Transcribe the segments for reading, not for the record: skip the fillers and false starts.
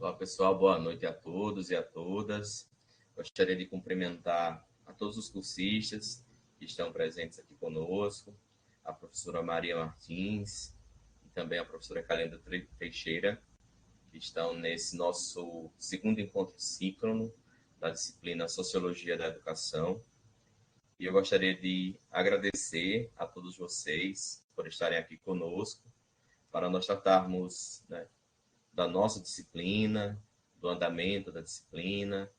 Olá, pessoal. Boa noite a todos e a todas. Gostaria de cumprimentar a todos os cursistas que estão presentes aqui conosco, a professora Maria Martins e também a professora Calenda Teixeira, que estão nesse nosso segundo encontro síncrono da disciplina Sociologia da Educação. E eu gostaria de agradecer a todos vocês por estarem aqui conosco, para nós tratarmos, da nossa disciplina, do andamento da disciplina,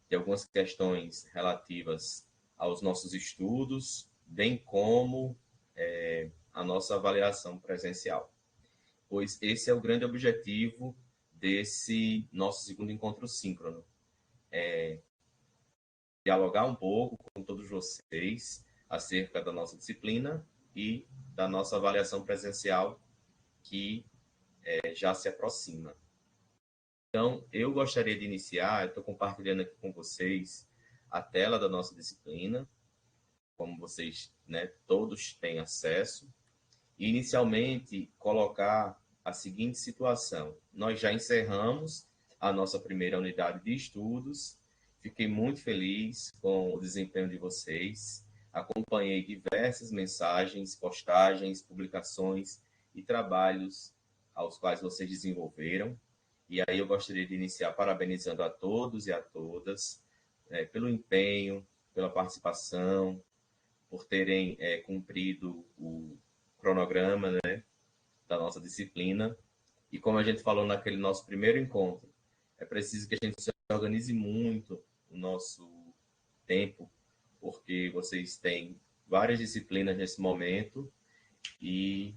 de algumas questões relativas aos nossos estudos, bem como a nossa avaliação presencial. Pois esse é o grande objetivo desse nosso segundo encontro síncrono. Dialogar um pouco com todos vocês acerca da nossa disciplina e da nossa avaliação presencial, que já se aproxima. Então, eu gostaria de iniciar, eu estou compartilhando aqui com vocês a tela da nossa disciplina, como vocês, todos têm acesso, e inicialmente colocar a seguinte situação. Nós já encerramos a nossa primeira unidade de estudos, fiquei muito feliz com o desempenho de vocês, acompanhei diversas mensagens, postagens, publicações e trabalhos aos quais vocês desenvolveram. E aí eu gostaria de iniciar parabenizando a todos e a todas pelo empenho, pela participação, por terem cumprido o cronograma, da nossa disciplina. E como a gente falou naquele nosso primeiro encontro, é preciso que a gente se organize muito o nosso tempo, porque vocês têm várias disciplinas nesse momento e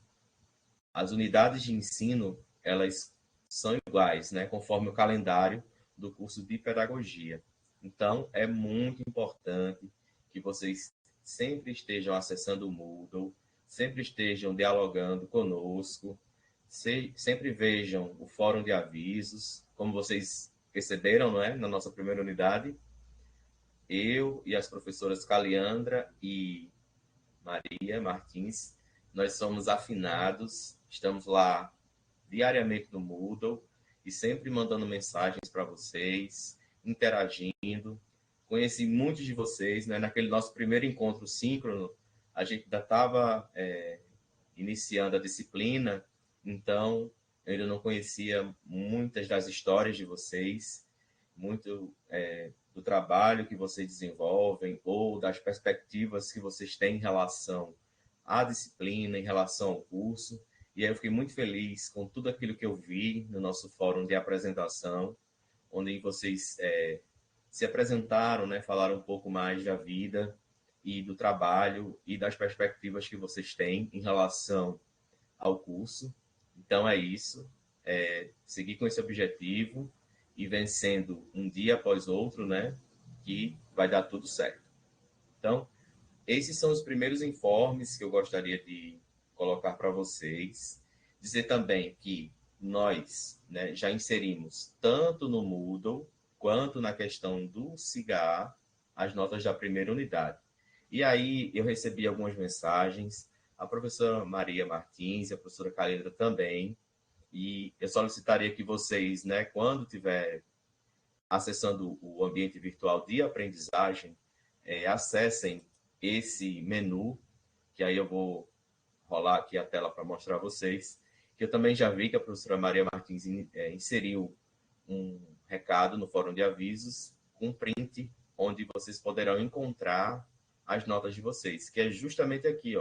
as unidades de ensino, elas são iguais, conforme o calendário do curso de pedagogia. Então, é muito importante que vocês sempre estejam acessando o Moodle, sempre estejam dialogando conosco, sempre vejam o fórum de avisos, como vocês perceberam, na nossa primeira unidade. Eu e as professoras Caliandra e Maria Martins, nós somos afinados, estamos lá diariamente no Moodle e sempre mandando mensagens para vocês, interagindo. Conheci muitos de vocês, naquele nosso primeiro encontro síncrono, a gente ainda estava iniciando a disciplina, então eu ainda não conhecia muitas das histórias de vocês, muito do trabalho que vocês desenvolvem ou das perspectivas que vocês têm em relação à disciplina, em relação ao curso. E aí eu fiquei muito feliz com tudo aquilo que eu vi no nosso fórum de apresentação, onde vocês se apresentaram, falaram um pouco mais da vida e do trabalho e das perspectivas que vocês têm em relação ao curso. Então é isso, seguir com esse objetivo e vencendo um dia após outro, que vai dar tudo certo. Então, esses são os primeiros informes que eu gostaria de colocar para vocês. Dizer também que nós já inserimos tanto no Moodle quanto na questão do SIGA as notas da primeira unidade. E aí eu recebi algumas mensagens, a professora Maria Martins e a professora Calendra também, e eu solicitaria que vocês, quando estiver acessando o ambiente virtual de aprendizagem, acessem esse menu, que aí eu vou rolar aqui a tela para mostrar a vocês, que eu também já vi que a professora Maria Martins inseriu um recado no fórum de avisos, com print, onde vocês poderão encontrar as notas de vocês, que é justamente aqui,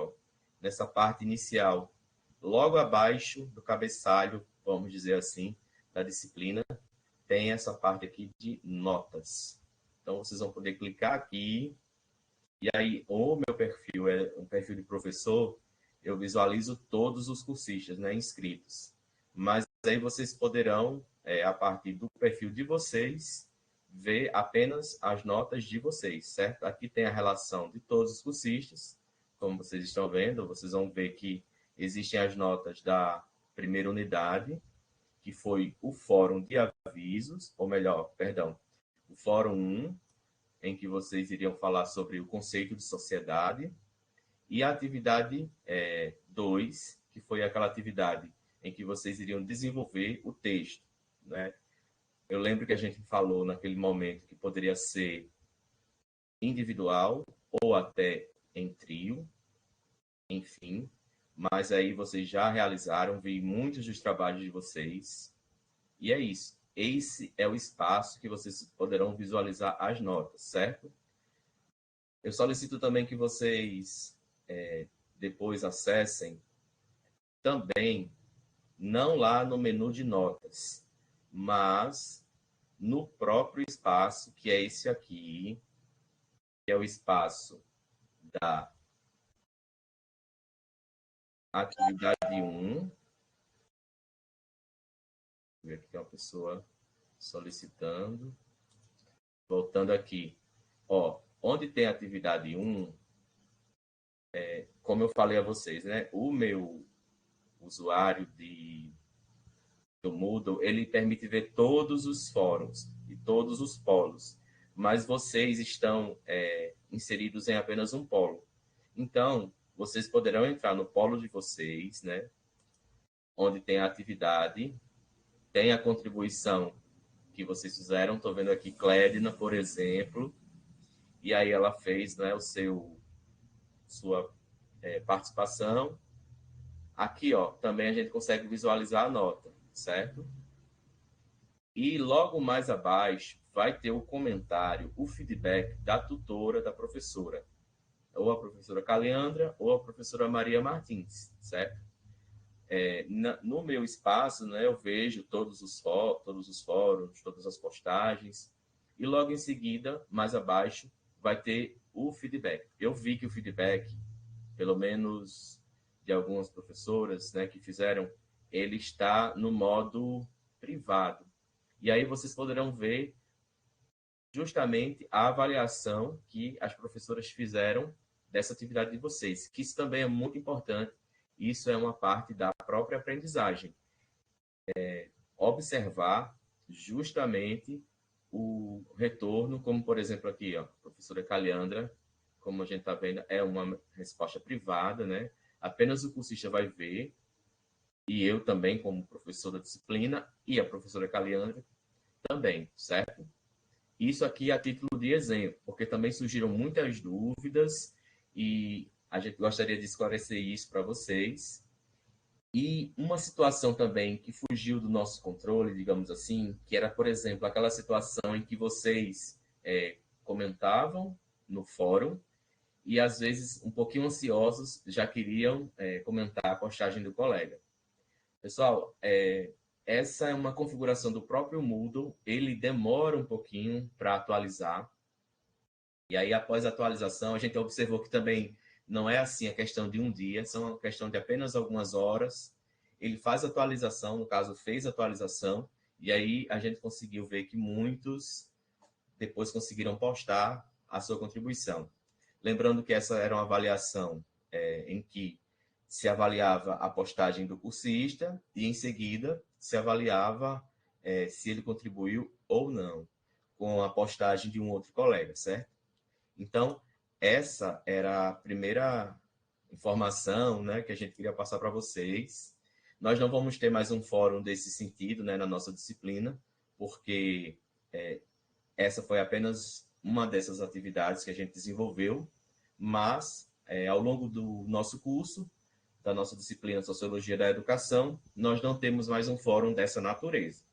nessa parte inicial, logo abaixo do cabeçalho, vamos dizer assim, da disciplina, tem essa parte aqui de notas. Então, vocês vão poder clicar aqui, e aí o meu perfil é um perfil de professor, eu visualizo todos os cursistas, inscritos. Mas aí vocês poderão, a partir do perfil de vocês, ver apenas as notas de vocês, certo? Aqui tem a relação de todos os cursistas, como vocês estão vendo, vocês vão ver que existem as notas da primeira unidade, que foi o fórum de avisos, ou melhor, perdão, o fórum 1, em que vocês iriam falar sobre o conceito de sociedade, e a atividade 2, que foi aquela atividade em que vocês iriam desenvolver o texto, eu lembro que a gente falou naquele momento que poderia ser individual ou até em trio, enfim. Mas aí vocês já realizaram, vi muitos dos trabalhos de vocês. E é isso. Esse é o espaço que vocês poderão visualizar as notas, certo? Eu solicito também que vocês depois acessem também, não lá no menu de notas, mas no próprio espaço, que é esse aqui, que é o espaço da atividade 1. Ver aqui uma pessoa solicitando. Voltando aqui. Ó, onde tem atividade 1, como eu falei a vocês, né? O meu usuário do Moodle, ele permite ver todos os fóruns e todos os polos, mas vocês estão inseridos em apenas um polo. Então, vocês poderão entrar no polo de vocês, né? Onde tem a atividade, tem a contribuição que vocês fizeram. Estou vendo aqui Clédina, por exemplo, e aí ela fez, né, sua participação. Aqui, ó, também a gente consegue visualizar a nota, certo? E logo mais abaixo vai ter o comentário, o feedback da tutora, da professora, ou a professora Caleandra ou a professora Maria Martins, certo? No meu espaço, né, eu vejo todos os fóruns, todas as postagens, e logo em seguida, mais abaixo, vai ter o feedback. Eu vi que o feedback, pelo menos de algumas professoras, né, que fizeram, ele está no modo privado. E aí vocês poderão ver justamente a avaliação que as professoras fizeram dessa atividade de vocês, que isso também é muito importante. Isso é uma parte da própria aprendizagem. Observar justamente o retorno, como por exemplo aqui, ó, a professora Caliandra, como a gente está vendo, é uma resposta privada, né? Apenas o cursista vai ver, e eu também, como professor da disciplina, e a professora Caliandra também, certo? Isso aqui é a título de exemplo, porque também surgiram muitas dúvidas e a gente gostaria de esclarecer isso para vocês. E uma situação também que fugiu do nosso controle, digamos assim, que era, por exemplo, aquela situação em que vocês comentavam no fórum e, às vezes, um pouquinho ansiosos, já queriam comentar a postagem do colega. Pessoal, essa é uma configuração do próprio Moodle, ele demora um pouquinho para atualizar, e aí após a atualização a gente observou que também não é assim a questão de um dia, são uma questão de apenas algumas horas. Ele faz a atualização, no caso fez a atualização, e aí a gente conseguiu ver que muitos depois conseguiram postar a sua contribuição. Lembrando que essa era uma avaliação em que se avaliava a postagem do cursista e, em seguida, se avaliava se ele contribuiu ou não com a postagem de um outro colega, certo? Então, essa era a primeira informação, né, que a gente queria passar para vocês. Nós não vamos ter mais um fórum desse sentido, né, na nossa disciplina, porque essa foi apenas uma dessas atividades que a gente desenvolveu, mas ao longo do nosso curso, da nossa disciplina Sociologia da Educação, nós não temos mais um fórum dessa natureza.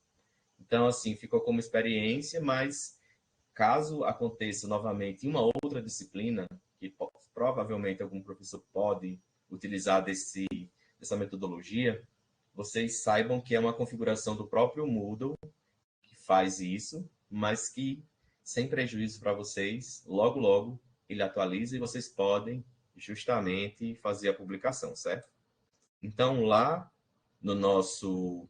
Então, assim, ficou como experiência, mas caso aconteça novamente em uma outra disciplina, que provavelmente algum professor pode utilizar dessa metodologia, vocês saibam que é uma configuração do próprio Moodle que faz isso, mas que, sem prejuízo para vocês, logo, logo ele atualiza e vocês podem justamente fazer a publicação, certo? Então, lá no nosso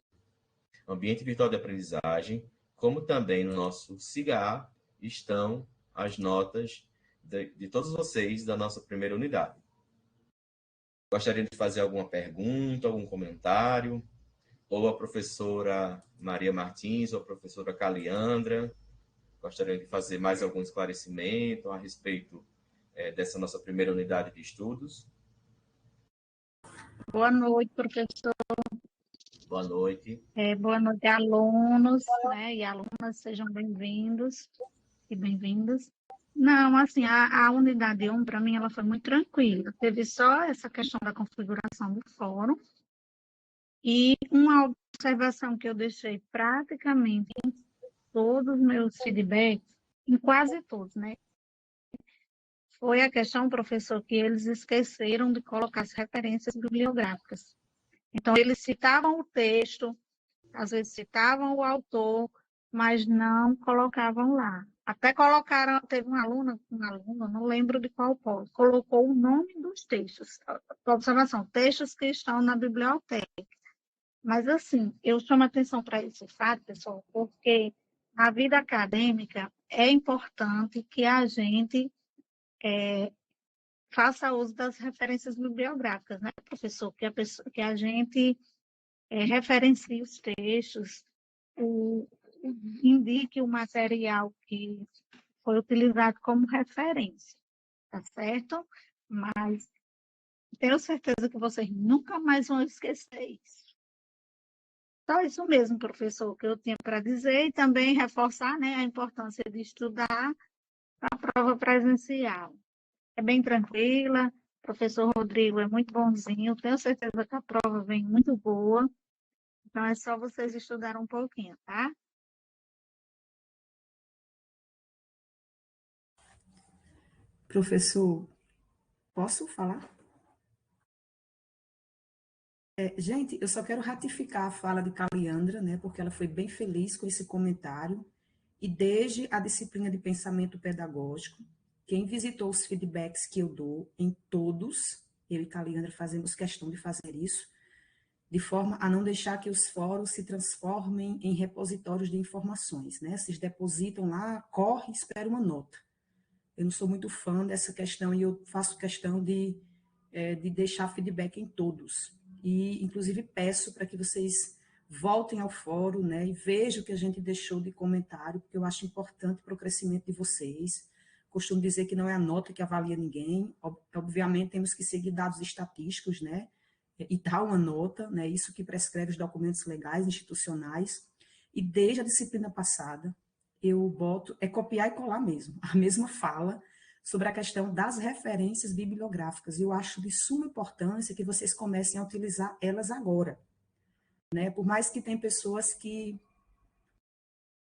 ambiente virtual de aprendizagem, como também no nosso SIGA, estão as notas de todos vocês da nossa primeira unidade. Gostaria de fazer alguma pergunta, algum comentário? Ou a professora Maria Martins, ou a professora Caliandra, gostaria de fazer mais algum esclarecimento a respeito dessa nossa primeira unidade de estudos? Boa noite, professor. Boa noite. Boa noite, alunos, né, e alunas, sejam bem-vindos e bem-vindas. Não, assim, a unidade 1, para mim, ela foi muito tranquila. Teve só essa questão da configuração do fórum e uma observação que eu deixei praticamente em todos os meus feedbacks, em quase todos, né? Foi a questão, professor, que eles esqueceram de colocar as referências bibliográficas. Então, eles citavam o texto, às vezes citavam o autor, mas não colocavam lá. Até colocaram, teve uma aluna, não lembro de qual polo, colocou o nome dos textos. Observação, textos que estão na biblioteca. Mas, assim, eu chamo atenção para esse fato, pessoal, porque na vida acadêmica é importante que a gente faça uso das referências bibliográficas, né, professor? Que a gente referencie os textos, o, indique o material que foi utilizado como referência, tá certo? Mas tenho certeza que vocês nunca mais vão esquecer isso. Só isso mesmo, professor, que eu tinha para dizer e também reforçar, né, a importância de estudar a prova presencial. É bem tranquila, o professor Rodrigo é muito bonzinho, tenho certeza que a prova vem muito boa, então é só vocês estudarem um pouquinho, tá? Professor, posso falar? Gente, eu só quero ratificar a fala de Caliandra, né, porque ela foi bem feliz com esse comentário, e desde a disciplina de pensamento pedagógico, quem visitou os feedbacks que eu dou em todos, eu e Caliandra fazemos questão de fazer isso, de forma a não deixar que os fóruns se transformem em repositórios de informações, né? Vocês depositam lá, corre e espera uma nota. Eu não sou muito fã dessa questão e eu faço questão de deixar feedback em todos. E, inclusive, peço para que vocês voltem ao fórum, né, e vejam o que a gente deixou de comentário, porque eu acho importante para o crescimento de vocês. Costumo dizer que não é a nota que avalia ninguém. Obviamente, temos que seguir dados estatísticos, né, e dar uma nota, né, isso que prescreve os documentos legais, institucionais. E desde a disciplina passada, eu boto, é copiar e colar mesmo, a mesma fala, sobre a questão das referências bibliográficas. E eu acho de suma importância que vocês comecem a utilizar elas agora. Né? Por mais que tem pessoas que,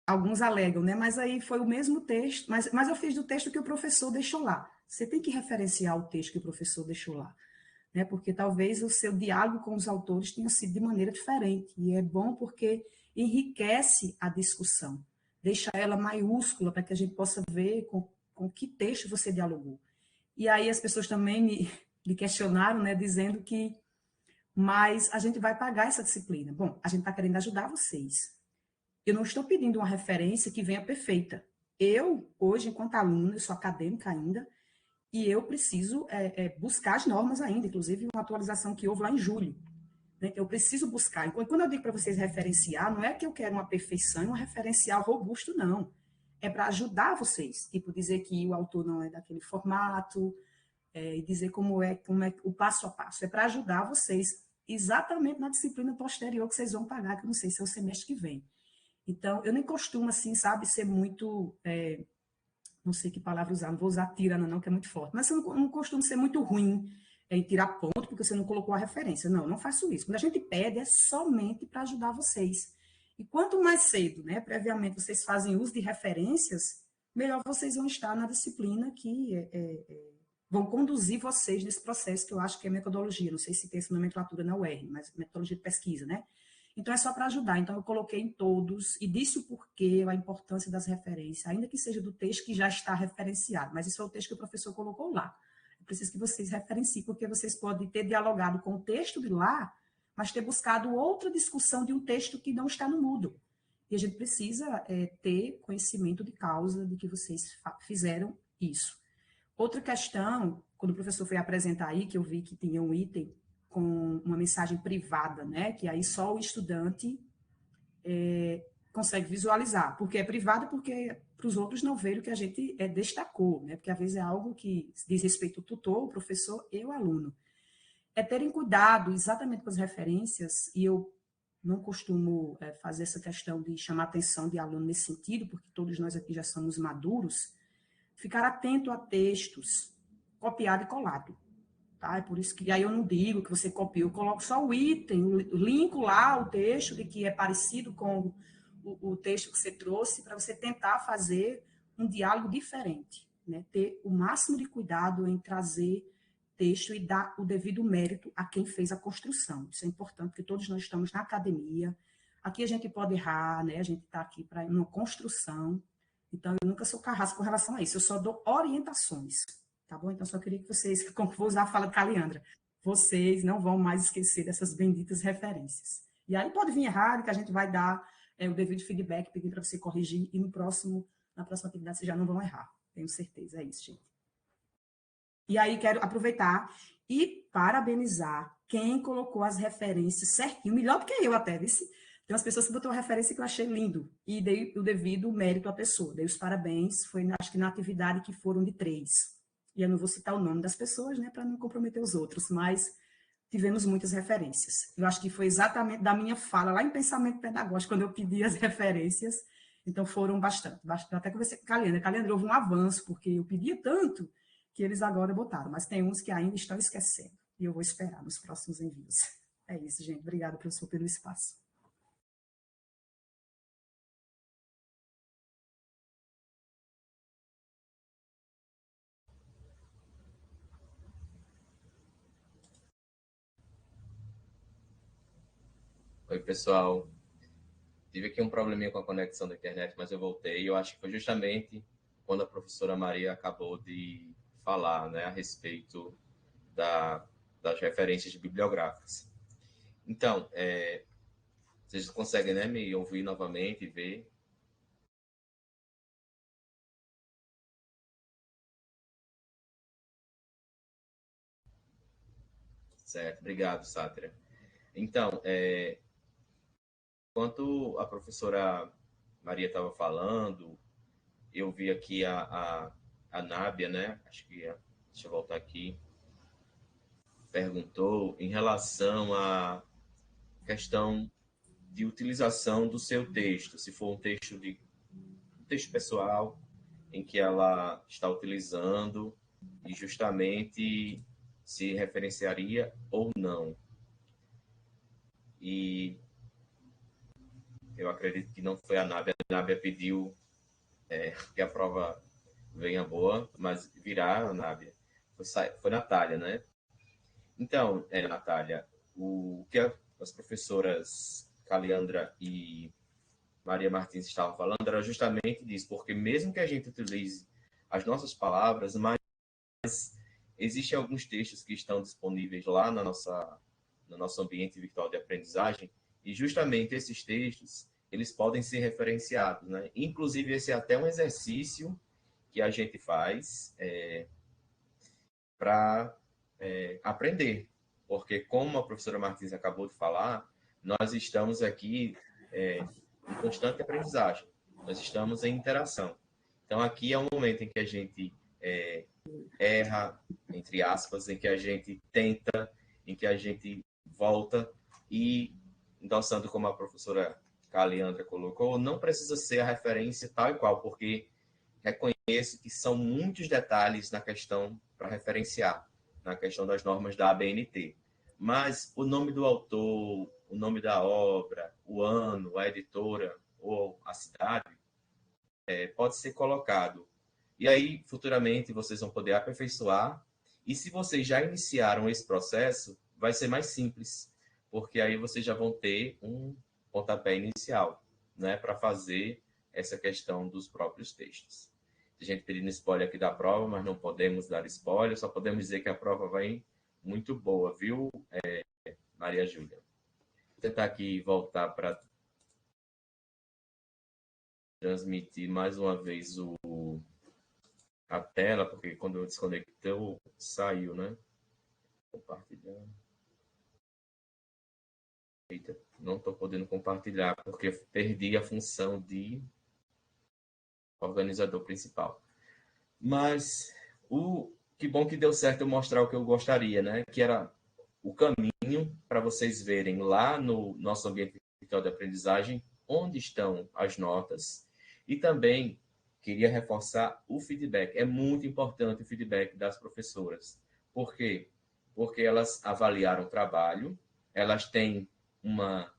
alguns alegam, né? Mas aí foi o mesmo texto, mas eu fiz do texto que o professor deixou lá. Você tem que referenciar o texto que o professor deixou lá. Né? Porque talvez o seu diálogo com os autores tenha sido de maneira diferente. E é bom porque enriquece a discussão. Deixa ela maiúscula para que a gente possa ver com que texto você dialogou. E aí as pessoas também me questionaram, né, dizendo que, mas a gente vai pagar essa disciplina. Bom, a gente está querendo ajudar vocês. Eu não estou pedindo uma referência que venha perfeita. Eu, hoje, enquanto aluna, eu sou acadêmica ainda, e eu preciso buscar as normas ainda, inclusive uma atualização que houve lá em julho. Né? Eu preciso buscar. Quando eu digo para vocês referenciar, não é que eu quero uma perfeição e um referencial robusto, não. É para ajudar vocês. Tipo, dizer que o autor não é daquele formato, e dizer como é o passo a passo. É para ajudar vocês exatamente na disciplina posterior que vocês vão pagar, que eu não sei se é o semestre que vem. Então, eu nem costumo, assim, sabe, ser muito... não sei que palavra usar, não vou usar tirana não, que é muito forte, mas eu não costumo ser muito ruim em tirar ponto porque você não colocou a referência. Não, não faço isso. Quando a gente pede, é somente para ajudar vocês. E quanto mais cedo, né, previamente, vocês fazem uso de referências, melhor vocês vão estar na disciplina que vão conduzir vocês nesse processo, que eu acho que é metodologia. Não sei se tem essa nomenclatura na UERN, mas metodologia de pesquisa, né? Então, é só para ajudar. Então, eu coloquei em todos e disse o porquê, a importância das referências, ainda que seja do texto que já está referenciado, mas isso é o texto que o professor colocou lá. Eu preciso que vocês referenciem, porque vocês podem ter dialogado com o texto de lá, mas ter buscado outra discussão de um texto que não está no Moodle. E a gente precisa ter conhecimento de causa de que vocês fizeram isso. Outra questão, quando o professor foi apresentar aí, que eu vi que tinha um item com uma mensagem privada, né? Que aí só o estudante consegue visualizar. Porque é privada, porque para os outros não verem o que a gente destacou, né? Porque às vezes é algo que diz respeito ao tutor, o professor e o aluno. É terem cuidado exatamente com as referências, e eu não costumo fazer essa questão de chamar a atenção de aluno nesse sentido, porque todos nós aqui já somos maduros, ficar atento a textos copiado e colado. Tá? É por isso que aí eu não digo que você copiou, eu coloco só o item, linko lá o texto de que é parecido com o texto que você trouxe, para você tentar fazer um diálogo diferente, né? Ter o máximo de cuidado em trazer texto e dar o devido mérito a quem fez a construção. Isso é importante, porque todos nós estamos na academia, aqui a gente pode errar, né? A gente está aqui para uma construção, então eu nunca sou carrasco com relação a isso, eu só dou orientações, tá bom? Então só queria que vocês, como vou usar a fala de Caliandra, vocês não vão mais esquecer dessas benditas referências. E aí pode vir errado, que a gente vai dar o devido feedback, pedir para você corrigir, e na próxima atividade vocês já não vão errar, tenho certeza, é isso, gente. E aí quero aproveitar e parabenizar quem colocou as referências certinho, melhor do que eu até, viu? Tem umas pessoas que botou uma referência que eu achei lindo, e dei o devido mérito à pessoa, dei os parabéns, foi acho que na atividade que foram de 3. E eu não vou citar o nome das pessoas, né, para não comprometer os outros, mas tivemos muitas referências. Eu acho que foi exatamente da minha fala, lá em Pensamento Pedagógico, quando eu pedi as referências, então foram bastante. Até conversei com a Caliandra. Caliandra, houve um avanço, porque eu pedia tanto que eles agora botaram, mas tem uns que ainda estão esquecendo, e eu vou esperar nos próximos envios. É isso, gente. Obrigada, professor, pelo espaço. Oi, pessoal. Tive aqui um probleminha com a conexão da internet, mas eu voltei. Eu acho que foi justamente quando a professora Maria acabou de falar, né, a respeito das referências bibliográficas. Então, vocês conseguem, né, me ouvir novamente e ver? Certo, obrigado, Sátira. Então, enquanto a professora Maria estava falando, eu vi aqui a Nábia, né? Acho que deixa eu voltar aqui. Perguntou em relação à questão de utilização do seu texto, se for um texto pessoal em que ela está utilizando e justamente se referenciaria ou não. E eu acredito que não foi a Nábia. A Nábia pediu que a prova venha boa, mas virá a Nábia. Foi Natália, né? Então, Natália, o que as professoras Caliandra e Maria Martins estavam falando era justamente disso, porque mesmo que a gente utilize as nossas palavras, mas existem alguns textos que estão disponíveis lá no nosso ambiente virtual de aprendizagem, e justamente esses textos, eles podem ser referenciados, né? Inclusive, esse é até um exercício que a gente faz para aprender, porque como a professora Martins acabou de falar, nós estamos aqui em constante aprendizagem, nós estamos em interação. Então, aqui é um momento em que a gente erra, entre aspas, em que a gente tenta, em que a gente volta e, endossando como a professora Caliandra colocou, não precisa ser a referência tal e qual, porque reconheço que são muitos detalhes na questão para referenciar, na questão das normas da ABNT. Mas o nome do autor, o nome da obra, o ano, a editora ou a cidade pode ser colocado. E aí, futuramente, vocês vão poder aperfeiçoar. E se vocês já iniciaram esse processo, vai ser mais simples, porque aí vocês já vão ter um pontapé inicial, né, para fazer essa questão dos próprios textos. A gente pedindo spoiler aqui da prova, mas não podemos dar spoiler, só podemos dizer que a prova vai muito boa, viu, Maria Júlia? Vou tentar aqui voltar para transmitir mais uma vez a tela, porque quando eu desconectou, saiu, né? Compartilhar. Eita, não estou podendo compartilhar, porque perdi a função de organizador principal. Mas que bom que deu certo eu mostrar o que eu gostaria, né? Que era o caminho para vocês verem lá no nosso ambiente virtual de aprendizagem, onde estão as notas, e também queria reforçar o feedback. É muito importante o feedback das professoras. Por quê? Porque elas avaliaram o trabalho, elas têm uma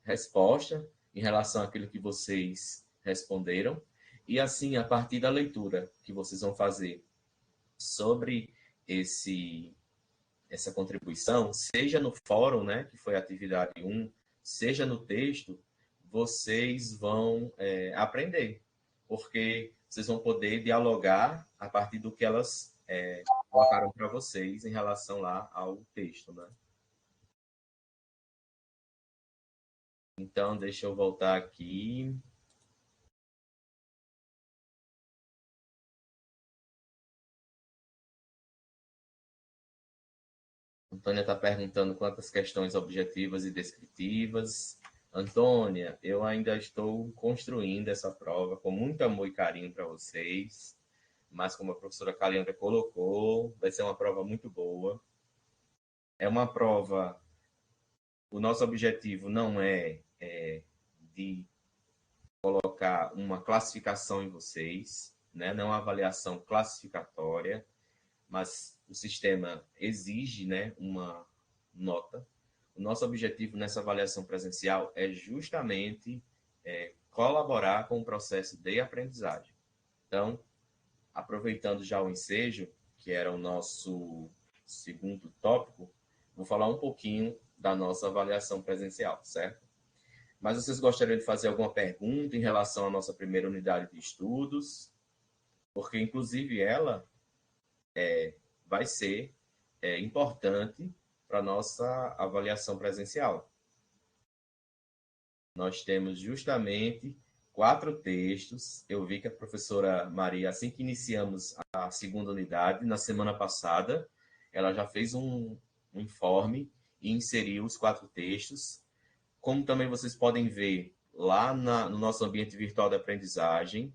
resposta em relação àquilo que vocês responderam, e assim, a partir da leitura que vocês vão fazer sobre essa contribuição, seja no fórum, né, que foi a atividade 1, seja no texto, vocês vão aprender, porque vocês vão poder dialogar a partir do que elas colocaram para vocês em relação lá ao texto, né? Então, deixa eu voltar aqui. Antônia está perguntando quantas questões objetivas e descritivas. Antônia, eu ainda estou construindo essa prova com muito amor e carinho para vocês, mas como a professora Caliandra colocou, vai ser uma prova muito boa. É uma prova... O nosso objetivo não é de colocar uma classificação em vocês, né? Não é uma avaliação classificatória, mas o sistema exige, né, uma nota. O nosso objetivo nessa avaliação presencial é justamente colaborar com o processo de aprendizagem. Então, aproveitando já o ensejo, que era o nosso segundo tópico, vou falar um pouquinho da nossa avaliação presencial, certo? Mas vocês gostariam de fazer alguma pergunta em relação à nossa primeira unidade de estudos? Porque, inclusive, ela vai ser importante para a nossa avaliação presencial. Nós temos justamente 4 textos. Eu vi que a professora Maria, assim que iniciamos a segunda unidade, na semana passada, ela já fez um informe e inseriu os 4 textos. Como também vocês podem ver lá no nosso ambiente virtual de aprendizagem,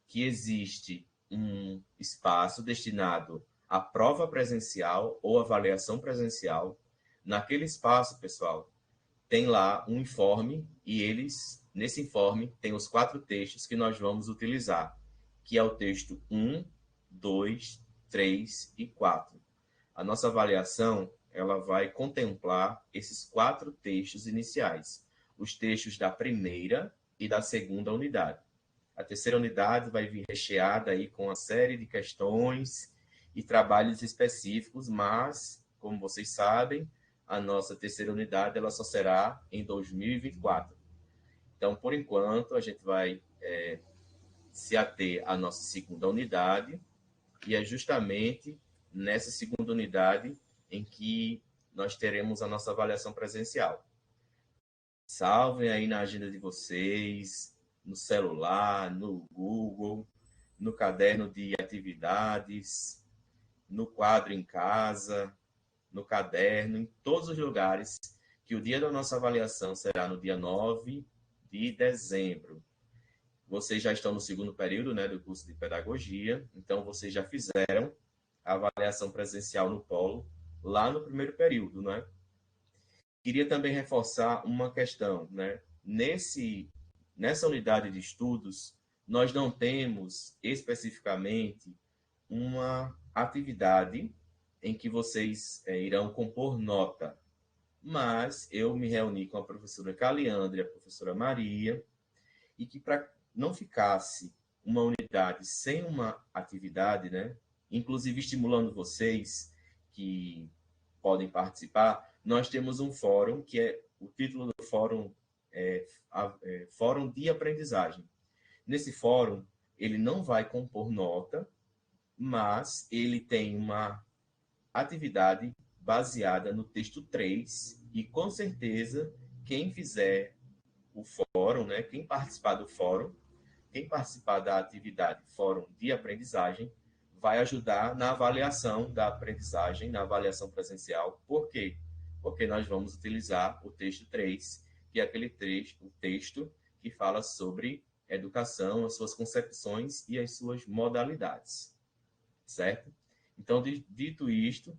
que existe um espaço destinado à prova presencial ou avaliação presencial. Naquele espaço, pessoal, tem lá um informe e nesse informe, tem os 4 textos que nós vamos utilizar, que é o texto 1, 2, 3 e 4. A nossa avaliação, ela vai contemplar esses 4 textos iniciais, os textos da primeira e da segunda unidade. A terceira unidade vai vir recheada aí com uma série de questões e trabalhos específicos, mas, como vocês sabem, a nossa terceira unidade ela só será em 2024. Então, por enquanto, a gente vai se ater à nossa segunda unidade, e é justamente nessa segunda unidade em que nós teremos a nossa avaliação presencial. Salvem aí na agenda de vocês, no celular, no Google, no caderno de atividades, no quadro em casa, no caderno, em todos os lugares, que o dia da nossa avaliação será no dia 9 de dezembro. Vocês já estão no segundo período, né, do curso de pedagogia, então vocês já fizeram a avaliação presencial no polo lá no primeiro período, né? Queria também reforçar uma questão, né? Nessa unidade de estudos, nós não temos especificamente uma atividade em que vocês irão compor nota, mas eu me reuni com a professora Caliandra e a professora Maria, e que para não ficasse uma unidade sem uma atividade, né? Inclusive estimulando vocês que podem participar, nós temos um fórum, que o título do fórum Fórum de Aprendizagem. Nesse fórum, ele não vai compor nota, mas ele tem uma atividade baseada no texto 3, e com certeza quem fizer o fórum, né, quem participar do fórum, quem participar da atividade Fórum de Aprendizagem, vai ajudar na avaliação da aprendizagem, na avaliação presencial. Por quê? Porque nós vamos utilizar o texto 3, que é aquele o texto que fala sobre educação, as suas concepções e as suas modalidades. Certo? Então, dito isto,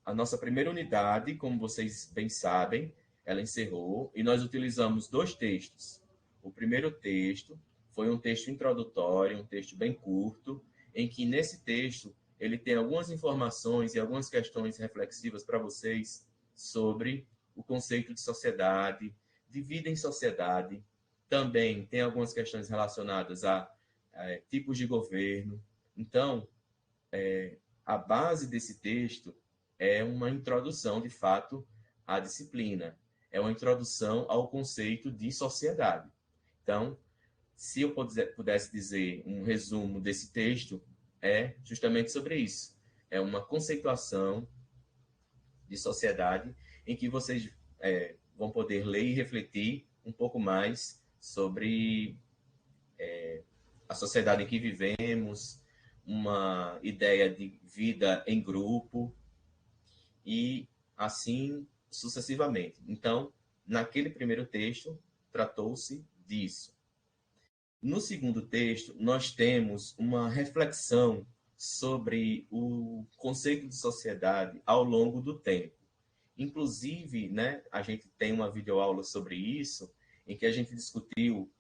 a nossa primeira unidade, como vocês bem sabem, ela encerrou e nós utilizamos 2 textos. O primeiro texto foi um texto introdutório, um texto bem curto, em que nesse texto ele tem algumas informações e algumas questões reflexivas para vocês sobre o conceito de sociedade, de vida em sociedade. Também tem algumas questões relacionadas a tipos de governo. Então, a base desse texto é uma introdução, de fato, à disciplina. É uma introdução ao conceito de sociedade. Então, se eu pudesse dizer um resumo desse texto, é justamente sobre isso. É uma conceituação de sociedade em que vocês vão poder ler e refletir um pouco mais sobre a sociedade em que vivemos, uma ideia de vida em grupo e assim sucessivamente. Então, naquele primeiro texto, tratou-se disso. No segundo texto, nós temos uma reflexão sobre o conceito de sociedade ao longo do tempo. Inclusive, né, a gente tem uma videoaula sobre isso, em que a gente discutiu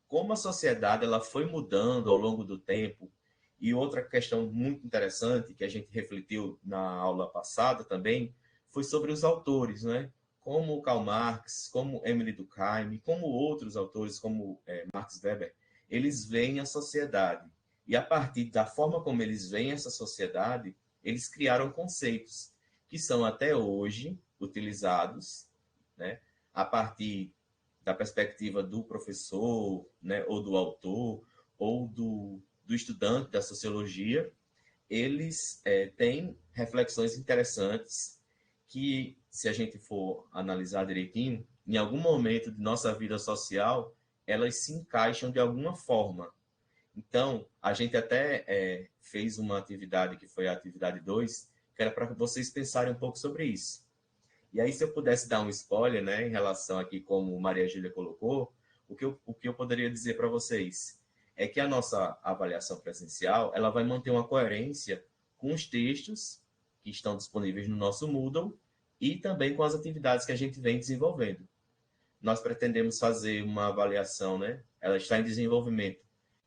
como a sociedade ela foi mudando ao longo do tempo. E outra questão muito interessante que a gente refletiu na aula passada também foi sobre os autores, né? Como Karl Marx, como Emile Durkheim, como outros autores, como Max Weber, eles veem a sociedade. E a partir da forma como eles veem essa sociedade, eles criaram conceitos que são até hoje utilizados, né? A partir da perspectiva do professor, né, ou do autor, ou do estudante da sociologia, eles têm reflexões interessantes que, se a gente for analisar direitinho, em algum momento de nossa vida social, elas se encaixam de alguma forma. Então, a gente até fez uma atividade que foi a atividade 2, que era para vocês pensarem um pouco sobre isso. E aí, se eu pudesse dar um spoiler, né, em relação aqui, como Maria Júlia colocou, o que eu poderia dizer para vocês é que a nossa avaliação presencial ela vai manter uma coerência com os textos que estão disponíveis no nosso Moodle e também com as atividades que a gente vem desenvolvendo. Nós pretendemos fazer uma avaliação, né? Ela está em desenvolvimento,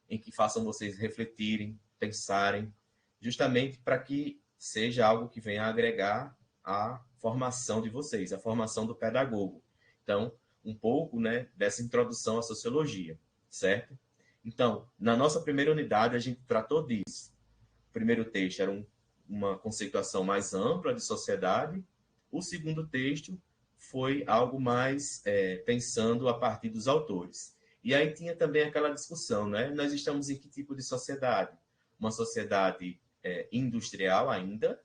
em que façam vocês refletirem, pensarem, justamente para que seja algo que venha a agregar a formação de vocês, a formação do pedagogo. Então, um pouco, né, dessa introdução à sociologia, certo? Então, na nossa primeira unidade, a gente tratou disso. O primeiro texto era uma conceituação mais ampla de sociedade. O segundo texto foi algo mais pensando a partir dos autores. E aí tinha também aquela discussão, né? Nós estamos em que tipo de sociedade? Uma sociedade industrial ainda,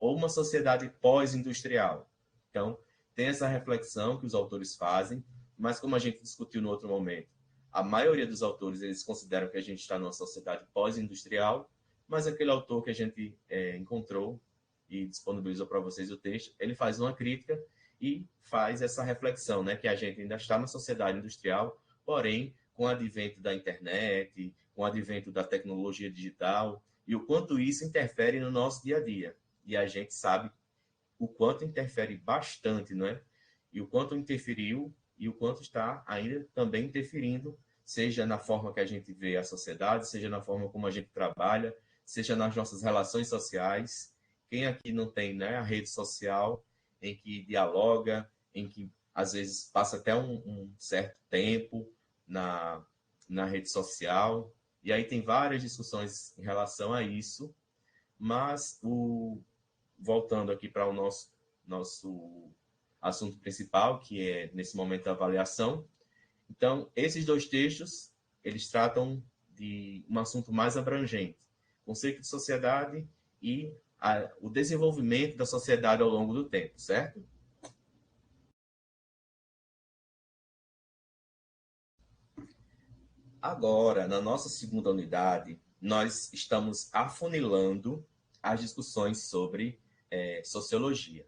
ou uma sociedade pós-industrial. Então, tem essa reflexão que os autores fazem, mas como a gente discutiu no outro momento, a maioria dos autores eles consideram que a gente está numa sociedade pós-industrial, mas aquele autor que a gente encontrou e disponibilizou para vocês o texto, ele faz uma crítica e faz essa reflexão, né, que a gente ainda está na sociedade industrial, porém, com o advento da internet, com o advento da tecnologia digital, e o quanto isso interfere no nosso dia a dia. E a gente sabe o quanto interfere bastante, não é? E o quanto interferiu e o quanto está ainda também interferindo, seja na forma que a gente vê a sociedade, seja na forma como a gente trabalha, seja nas nossas relações sociais. Quem aqui não tem, né, a rede social em que dialoga, em que às vezes passa até um certo tempo na rede social, e aí tem várias discussões em relação a isso, mas voltando aqui para o nosso assunto principal, que é, nesse momento, a avaliação. Então, esses 2 textos, eles tratam de um assunto mais abrangente, conceito de sociedade e o desenvolvimento da sociedade ao longo do tempo, certo? Agora, na nossa segunda unidade, nós estamos afunilando as discussões sobre sociologia.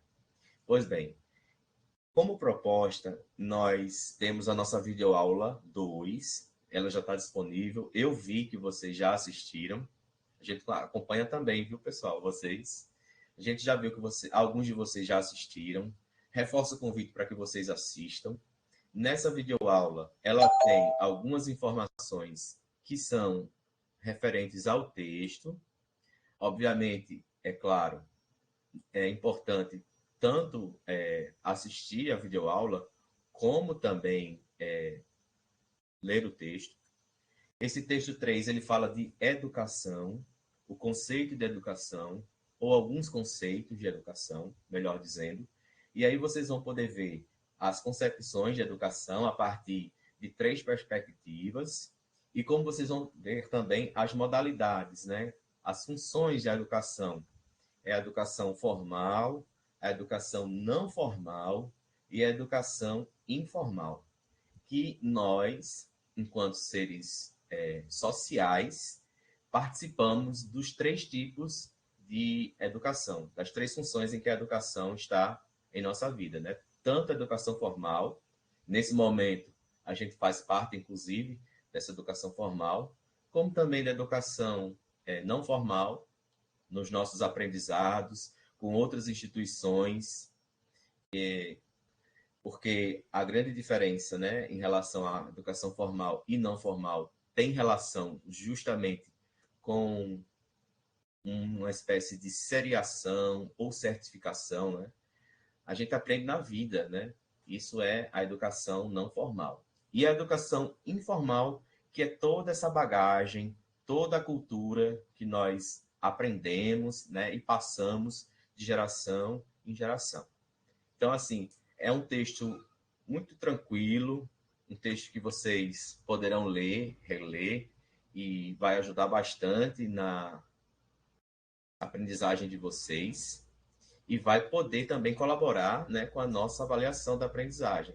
Pois bem, como proposta, nós temos a nossa videoaula 2, ela já está disponível, eu vi que vocês já assistiram, a gente acompanha também, viu, pessoal, vocês. A gente já viu que alguns de vocês já assistiram. Reforço o convite para que vocês assistam. Nessa videoaula, ela tem algumas informações que são referentes ao texto. Obviamente, é claro, é importante tanto assistir a videoaula, como também ler o texto. Esse texto 3, ele fala de educação, o conceito de educação, ou alguns conceitos de educação, melhor dizendo. E aí vocês vão poder ver as concepções de educação a partir de 3 perspectivas, e como vocês vão ver também as modalidades, né? As funções da educação. É a educação formal, a educação não formal e a educação informal. Que nós, enquanto seres sociais, participamos dos 3 tipos de educação, das 3 funções em que a educação está em nossa vida, né? Tanto a educação formal, nesse momento a gente faz parte, inclusive, dessa educação formal, como também da educação não formal, nos nossos aprendizados, com outras instituições, porque a grande diferença, né, em relação à educação formal e não formal tem relação justamente com uma espécie de seriação ou certificação, né? A gente aprende na vida, né? Isso é a educação não formal. E a educação informal, que é toda essa bagagem, toda a cultura que nós aprendemos, né, e passamos de geração em geração. Então, assim, é um texto muito tranquilo, um texto que vocês poderão ler, reler, e vai ajudar bastante na aprendizagem de vocês, e vai poder também colaborar, né, com a nossa avaliação da aprendizagem.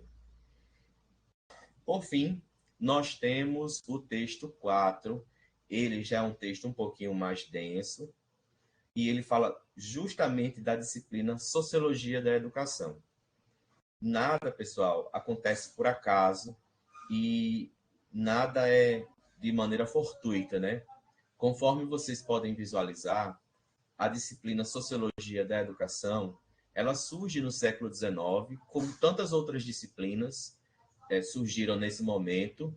Por fim, nós temos o texto 4, ele já é um texto um pouquinho mais denso, e ele fala justamente da disciplina Sociologia da Educação. Nada, pessoal, acontece por acaso e nada é de maneira fortuita, né? Conforme vocês podem visualizar, a disciplina Sociologia da Educação, ela surge no século XIX, como tantas outras disciplinas surgiram nesse momento,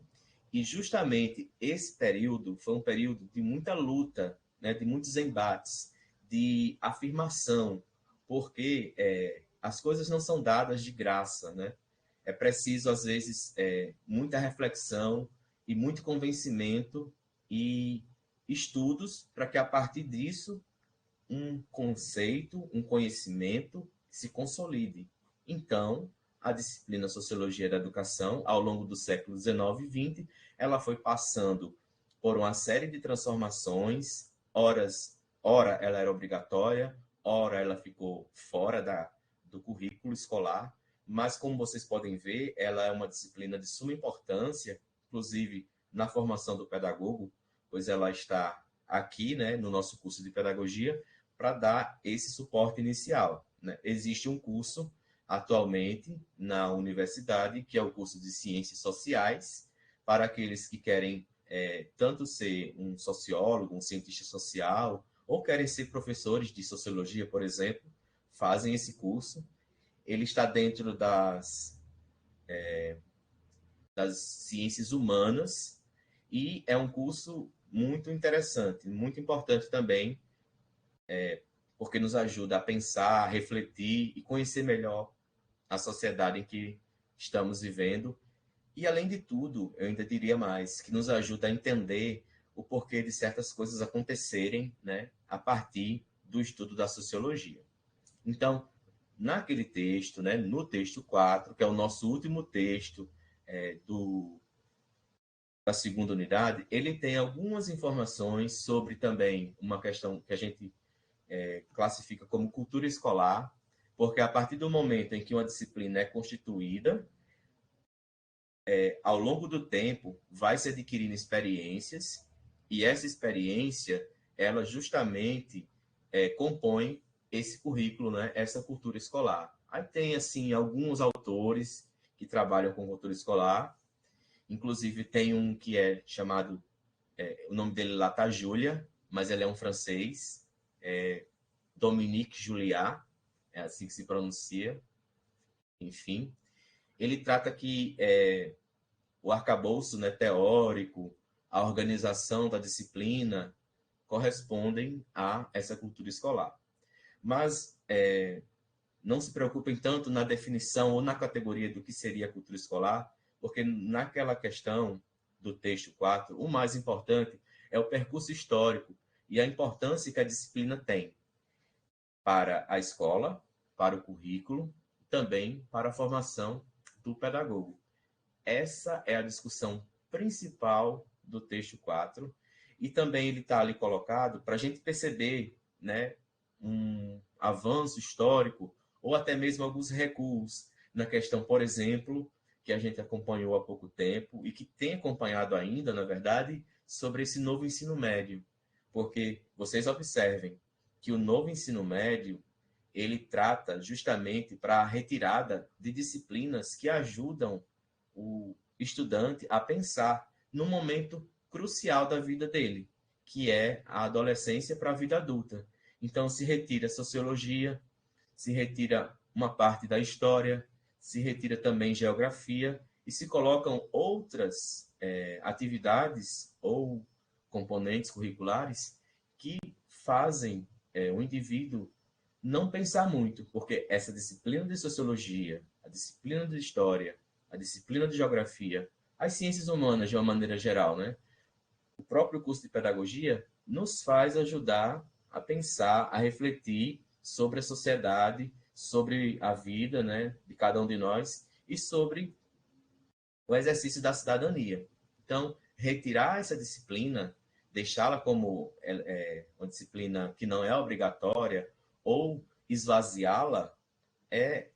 e justamente esse período foi um período de muita luta, né, de muitos embates, de afirmação, porque as coisas não são dadas de graça, né? É preciso, às vezes, muita reflexão e muito convencimento e estudos para que, a partir disso, um conceito, um conhecimento se consolide. Então, a disciplina Sociologia da Educação, ao longo do século XIX e XX, ela foi passando por uma série de transformações, ora ela era obrigatória, ora ela ficou fora do currículo escolar, mas, como vocês podem ver, ela é uma disciplina de suma importância, inclusive na formação do pedagogo, pois ela está aqui, né, no nosso curso de pedagogia, para dar esse suporte inicial, né? Existe um curso atualmente na universidade, que é o curso de Ciências Sociais, para aqueles que querem tanto ser um sociólogo, um cientista social, ou querem ser professores de sociologia, por exemplo, fazem esse curso. Ele está dentro das ciências humanas e é um curso muito interessante, muito importante também, porque nos ajuda a pensar, a refletir e conhecer melhor a sociedade em que estamos vivendo. E, além de tudo, eu ainda diria mais, que nos ajuda a entender o porquê de certas coisas acontecerem, né, a partir do estudo da sociologia. Então, naquele texto, né, no texto 4, que é o nosso último texto da segunda unidade, ele tem algumas informações sobre também uma questão que a gente classifica como cultura escolar, porque a partir do momento em que uma disciplina é constituída, ao longo do tempo, vai se adquirindo experiências, e essa experiência, ela justamente compõe esse currículo, né, essa cultura escolar. Aí tem, assim, alguns autores que trabalham com cultura escolar, inclusive tem um que é chamado, o nome dele lá tá Julia, mas ele é um francês, Dominique Julliard, é assim que se pronuncia, enfim. Ele trata que o arcabouço, né, teórico, a organização da disciplina correspondem a essa cultura escolar. Mas não se preocupem tanto na definição ou na categoria do que seria a cultura escolar, porque naquela questão do texto 4, o mais importante é o percurso histórico e a importância que a disciplina tem para a escola, para o currículo, também para a formação do pedagogo. Essa é a discussão principal do texto 4, e também ele está ali colocado para a gente perceber, né, um avanço histórico ou até mesmo alguns recuos na questão, por exemplo, que a gente acompanhou há pouco tempo e que tem acompanhado ainda, na verdade, sobre esse novo ensino médio. Porque vocês observem que o novo ensino médio, ele trata justamente para a retirada de disciplinas que ajudam o estudante a pensar no momento crucial da vida dele, que é a adolescência para a vida adulta. Então, se retira sociologia, se retira uma parte da história, se retira também geografia e se colocam outras atividades ou componentes curriculares que fazem o indivíduo não pensar muito, porque essa disciplina de sociologia, a disciplina de história, a disciplina de geografia, as ciências humanas de uma maneira geral, né? O próprio curso de pedagogia nos faz ajudar a pensar, a refletir sobre a sociedade, sobre a vida, né, de cada um de nós e sobre o exercício da cidadania. Então, retirar essa disciplina, deixá-la como uma disciplina que não é obrigatória ou esvaziá-la é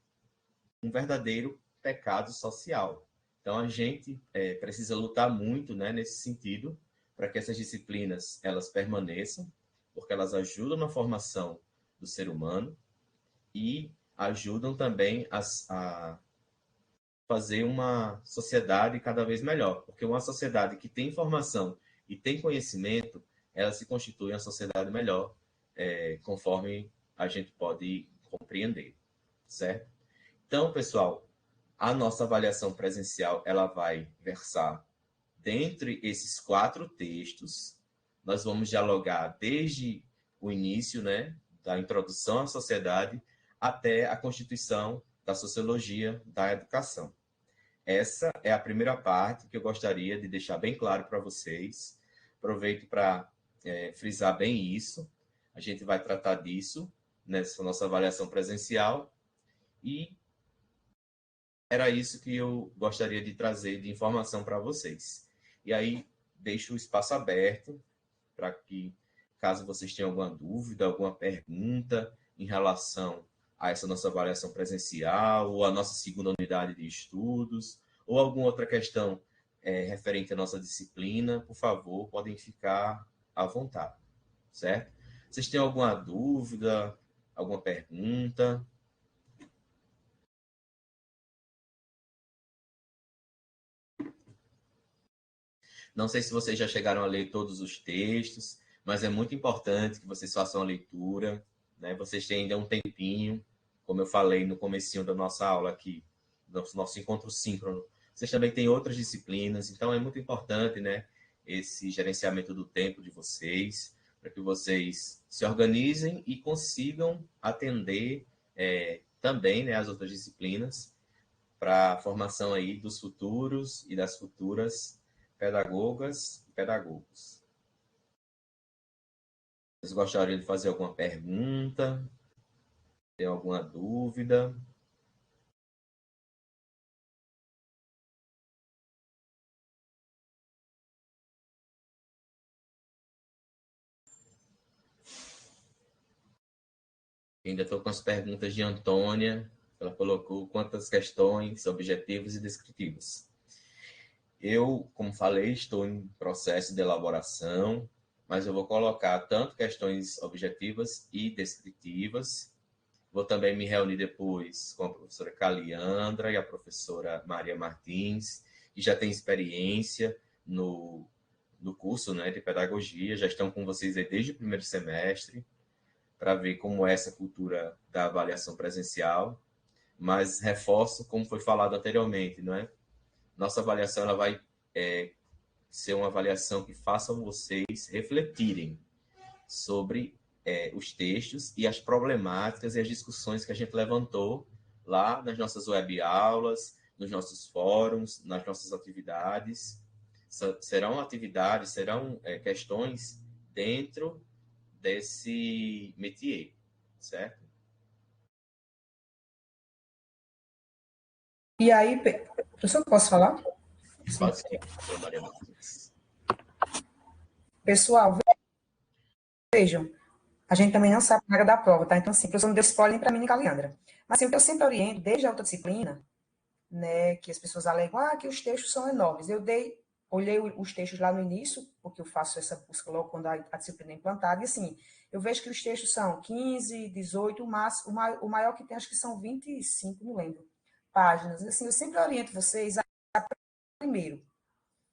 um verdadeiro pecado social. Então, a gente precisa lutar muito, né, nesse sentido, para que essas disciplinas elas permaneçam, porque elas ajudam na formação do ser humano e ajudam também a fazer uma sociedade cada vez melhor, porque uma sociedade que tem informação e tem conhecimento, ela se constitui uma sociedade melhor, conforme a gente pode compreender, certo? Então, pessoal, a nossa avaliação presencial ela vai versar dentre esses 4 textos. Nós vamos dialogar desde o início, né, da introdução à sociedade até a constituição da sociologia da educação. Essa é a primeira parte que eu gostaria de deixar bem claro para vocês. Aproveito para frisar bem isso. A gente vai tratar disso nessa nossa avaliação presencial e era isso que eu gostaria de trazer de informação para vocês. E aí, deixo o espaço aberto para que, caso vocês tenham alguma dúvida, alguma pergunta em relação a essa nossa avaliação presencial, ou a nossa segunda unidade de estudos, ou alguma outra questão referente à nossa disciplina, por favor, podem ficar à vontade, certo? Vocês têm alguma dúvida, alguma pergunta? Não sei se vocês já chegaram a ler todos os textos, mas é muito importante que vocês façam a leitura, né? Vocês têm ainda um tempinho, como eu falei no comecinho da nossa aula aqui, do nosso encontro síncrono. Vocês também têm outras disciplinas, então é muito importante, né, esse gerenciamento do tempo de vocês, para que vocês se organizem e consigam atender também, né, as outras disciplinas para a formação aí dos futuros e das futuras pedagogas e pedagogos. Vocês gostariam de fazer alguma pergunta? Tem alguma dúvida? Ainda estou com as perguntas de Antônia. Ela colocou quantas questões, objetivos e descritivos. Eu, como falei, estou em processo de elaboração, mas eu vou colocar tanto questões objetivas e descritivas. Vou também me reunir depois com a professora Caliandra e a professora Maria Martins, que já tem experiência no curso, né, de pedagogia, já estão com vocês aí desde o primeiro semestre, para ver como é essa cultura da avaliação presencial, mas reforço, como foi falado anteriormente, não é? Nossa avaliação ela vai ser uma avaliação que faça vocês refletirem sobre os textos e as problemáticas e as discussões que a gente levantou lá nas nossas web aulas, nos nossos fóruns, nas nossas atividades. Serão atividades, serão questões dentro desse métier, certo? E aí, professor, posso falar? Pode ser, professora Maria Martins. Pessoal, vejam, a gente também não sabe a carga da prova, tá? Então, assim, o professor não deu spoiler para mim nem para a Leandra. Mas, assim, o que eu sempre oriento, desde a outra disciplina, né, que as pessoas alegam, que os textos são enormes. Olhei os textos lá no início, porque eu faço essa busca logo quando a disciplina é implantada, e assim, eu vejo que os textos são 15, 18, o maior que tem acho que são 25, não lembro, páginas. Assim, eu sempre oriento vocês a primeiro,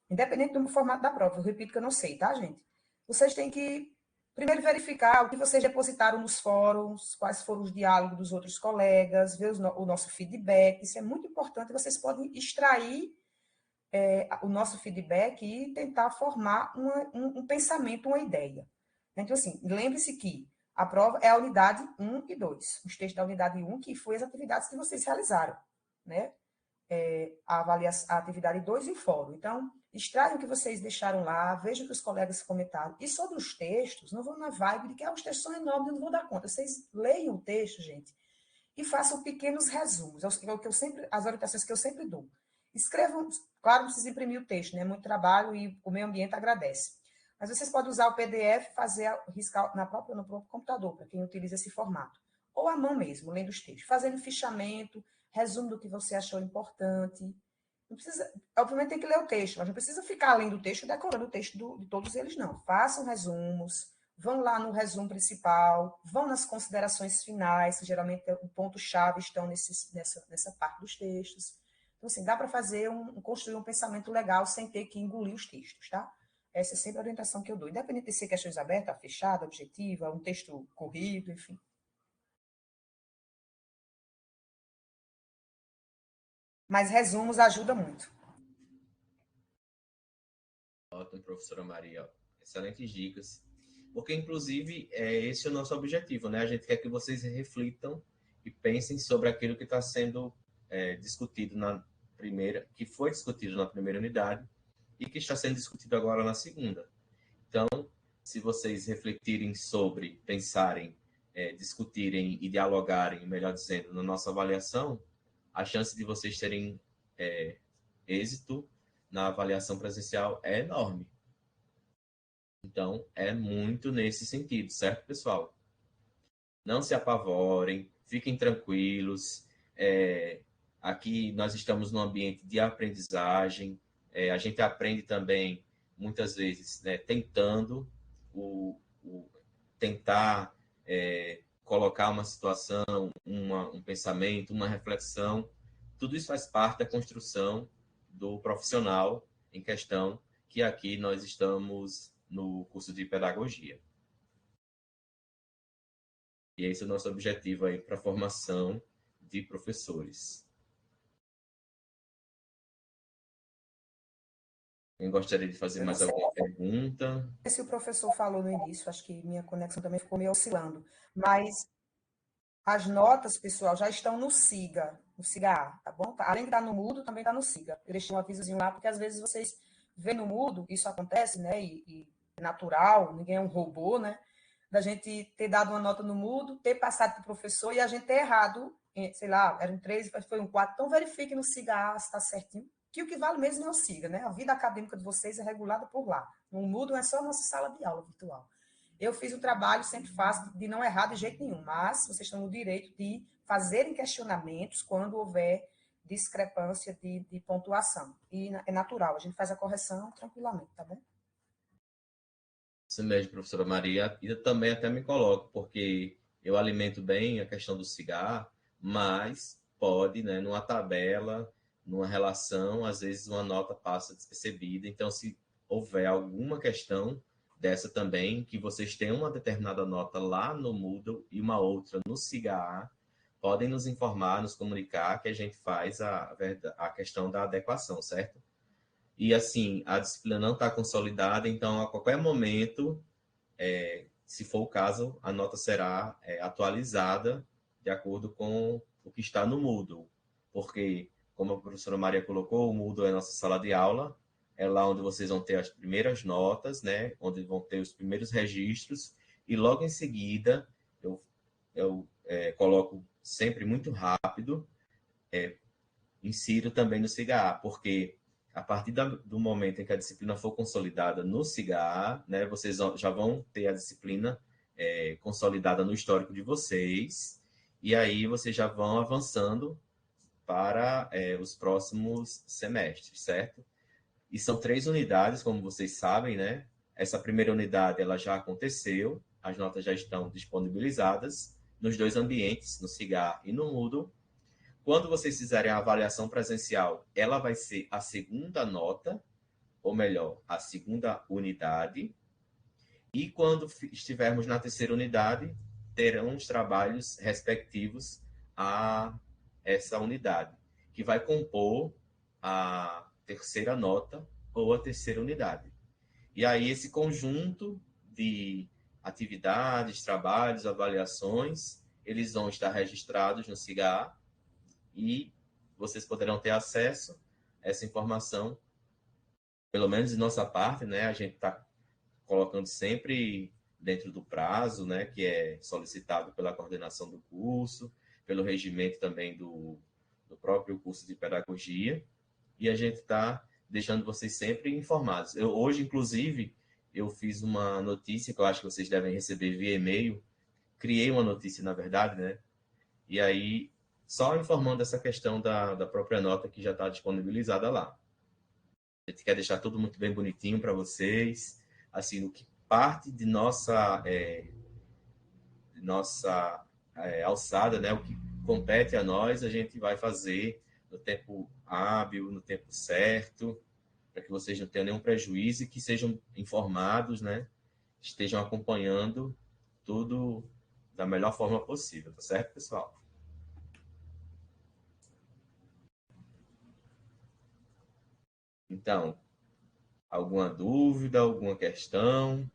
independente do formato da prova, eu repito que eu não sei, tá, gente? Vocês têm que primeiro verificar o que vocês depositaram nos fóruns, quais foram os diálogos dos outros colegas, ver o nosso feedback, isso é muito importante, vocês podem extrair o nosso feedback e tentar formar um pensamento, uma ideia. Então, assim, lembre-se que a prova é a unidade 1 e 2, os textos da unidade 1, que foi as atividades que vocês realizaram, né? A atividade 2 e o fórum. Então, extraiam o que vocês deixaram lá, vejam o que os colegas comentaram. E sobre os textos, não vão na vibe de que os textos são enormes, eu não vou dar conta. Vocês leiam o texto, gente, e façam pequenos resumos. É o que eu sempre, as orientações que eu sempre dou. Escrevam, claro, não precisa imprimir o texto, né? Muito trabalho e o meio ambiente agradece. Mas vocês podem usar o PDF, riscar no próprio computador, para quem utiliza esse formato. Ou à mão mesmo, lendo os textos. Fazendo fichamento, resumo do que você achou importante. Não precisa, obviamente tem que ler o texto, mas não precisa ficar lendo o texto e decorando o texto de todos eles, não. Façam resumos, vão lá no resumo principal, vão nas considerações finais, que geralmente o ponto-chave estão nessa parte dos textos. Então, assim, dá para construir um pensamento legal sem ter que engolir os textos, tá? Essa é sempre a orientação que eu dou. Independente de ser questões abertas, fechada, objetiva, um texto corrido, enfim. Mas resumos ajuda muito. Ótimo, professora Maria. Excelentes dicas. Porque, inclusive, esse é o nosso objetivo, né? A gente quer que vocês reflitam e pensem sobre aquilo que está sendo discutido que foi discutido na primeira unidade e que está sendo discutido agora na segunda. Então, se vocês refletirem sobre, pensarem, discutirem e dialogarem, melhor dizendo, na nossa avaliação, a chance de vocês terem êxito na avaliação presencial é enorme. Então, é muito nesse sentido, certo, pessoal? Não se apavorem, fiquem tranquilos. Aqui nós estamos num ambiente de aprendizagem. A gente aprende também, muitas vezes, né, tentando tentar colocar uma situação, um pensamento, uma reflexão. Tudo isso faz parte da construção do profissional em questão, que aqui nós estamos no curso de pedagogia. E esse é o nosso objetivo aí para a formação de professores. Quem gostaria de fazer mais alguma pergunta? Se o professor falou no início, acho que minha conexão também ficou meio oscilando, mas as notas, pessoal, já estão no SIGA A, tá bom? Além de estar no Moodle, também está no SIGA. Eu deixei um avisozinho lá, porque às vezes vocês vêem no Moodle, isso acontece, né? E é natural, ninguém é um robô, né? Da gente ter dado uma nota no Moodle, ter passado para o professor e a gente ter errado, sei lá, era um 3, foi um 4. Então, verifique no SIGA A se está certinho, que o que vale mesmo é o SIGA, né? A vida acadêmica de vocês é regulada por lá. No Moodle é só a nossa sala de aula virtual. Eu fiz o trabalho, sempre faço, de não errar de jeito nenhum, mas vocês estão no direito de fazerem questionamentos quando houver discrepância de pontuação. E é natural, a gente faz a correção tranquilamente, tá bom? Isso mesmo, professora Maria. E eu também até me coloco, porque eu alimento bem a questão do cigarro, mas pode, né, numa tabela, numa relação, às vezes uma nota passa despercebida. Então, se houver alguma questão dessa também, que vocês têm uma determinada nota lá no Moodle e uma outra no SIGA, podem nos informar, nos comunicar, que a gente faz a questão da adequação, certo? E assim, a disciplina não está consolidada, então a qualquer momento, se for o caso, a nota será atualizada de acordo com o que está no Moodle. Porque, como a professora Maria colocou, o Moodle é a nossa sala de aula, é lá onde vocês vão ter as primeiras notas, né? Onde vão ter os primeiros registros, e logo em seguida eu coloco sempre muito rápido, insiro também no SIGA, porque a partir do momento em que a disciplina for consolidada no SIGA, né, vocês já vão ter a disciplina consolidada no histórico de vocês, e aí vocês já vão avançando para os próximos semestres, certo? E são 3 unidades, como vocês sabem, né? Essa primeira unidade ela já aconteceu, as notas já estão disponibilizadas nos 2 ambientes, no SIGA e no Moodle. Quando vocês fizerem a avaliação presencial, ela vai ser a segunda nota, ou melhor, a segunda unidade. E quando estivermos na terceira unidade, terão os trabalhos respectivos a essa unidade, que vai compor a terceira nota ou a terceira unidade. E aí esse conjunto de atividades, trabalhos, avaliações, eles vão estar registrados no SIGA e vocês poderão ter acesso a essa informação, pelo menos de nossa parte, né? A gente está colocando sempre dentro do prazo, né? Que é solicitado pela coordenação do curso, pelo regimento também do próprio curso de pedagogia, e a gente está deixando vocês sempre informados. Hoje, inclusive, eu fiz uma notícia que eu acho que vocês devem receber via e-mail, criei uma notícia, na verdade, né? E aí, só informando essa questão da própria nota que já está disponibilizada lá. A gente quer deixar tudo muito bem bonitinho para vocês, assim, o que parte de nossa alçada, né? O que compete a nós, a gente vai fazer no tempo hábil, no tempo certo, para que vocês não tenham nenhum prejuízo e que sejam informados, né? Estejam acompanhando tudo da melhor forma possível, tá certo, pessoal? Então, alguma dúvida, alguma questão?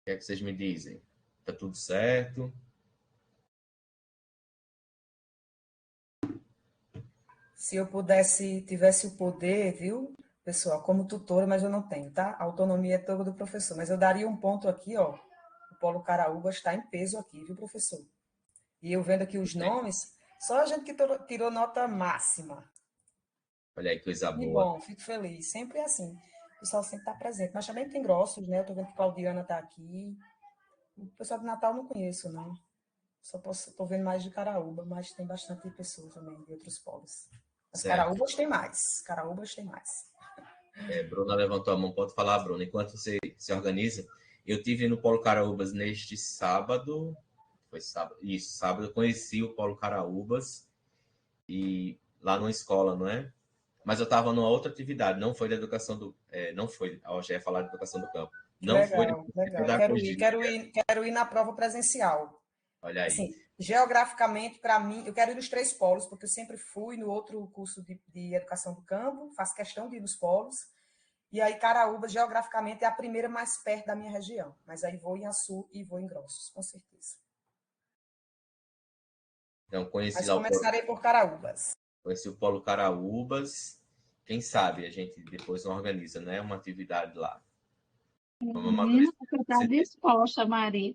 O que é que vocês me dizem? Tá tudo certo? Se eu tivesse o poder, viu, pessoal, como tutora, mas eu não tenho, tá? A autonomia é toda do professor, mas eu daria um ponto aqui, ó. O Polo Caraúba está em peso aqui, viu, professor? E eu vendo aqui os nomes, só a gente que tirou nota máxima. Olha aí, coisa E boa. bom, fico feliz. Sempre é assim. O pessoal sempre está presente. Mas também tem grossos, né? Eu tô vendo que Claudiana está aqui. O pessoal de Natal eu não conheço, não. Estou vendo mais de Caraúba, mas tem bastante pessoas também de outros polos. As Certo. Caraúbas tem mais. Caraúbas tem mais. Bruna levantou a mão, pode falar, Bruna. Enquanto você se organiza, eu tive no Polo Caraúbas neste sábado. Foi sábado? Isso, sábado eu conheci o Polo Caraúbas e lá numa escola, não é? Mas eu estava numa outra atividade, não foi da educação do. Não foi, eu já ia falar de educação do campo. Não foi Legal, de legal. pedagogia. Quero ir na prova presencial. Olha aí. Assim, geograficamente, para mim, eu quero ir nos 3 polos, porque eu sempre fui no outro curso de educação do campo, faço questão de ir nos polos. E aí, Caraúba, geograficamente, é a primeira mais perto da minha região. Mas aí vou em Açu e vou em Grossos, com certeza. Então, Mas começarei por Caraúbas. Conheci o Polo Caraúbas. Quem sabe a gente depois organiza, né? Uma atividade lá. Menina, você está disposta, Maria.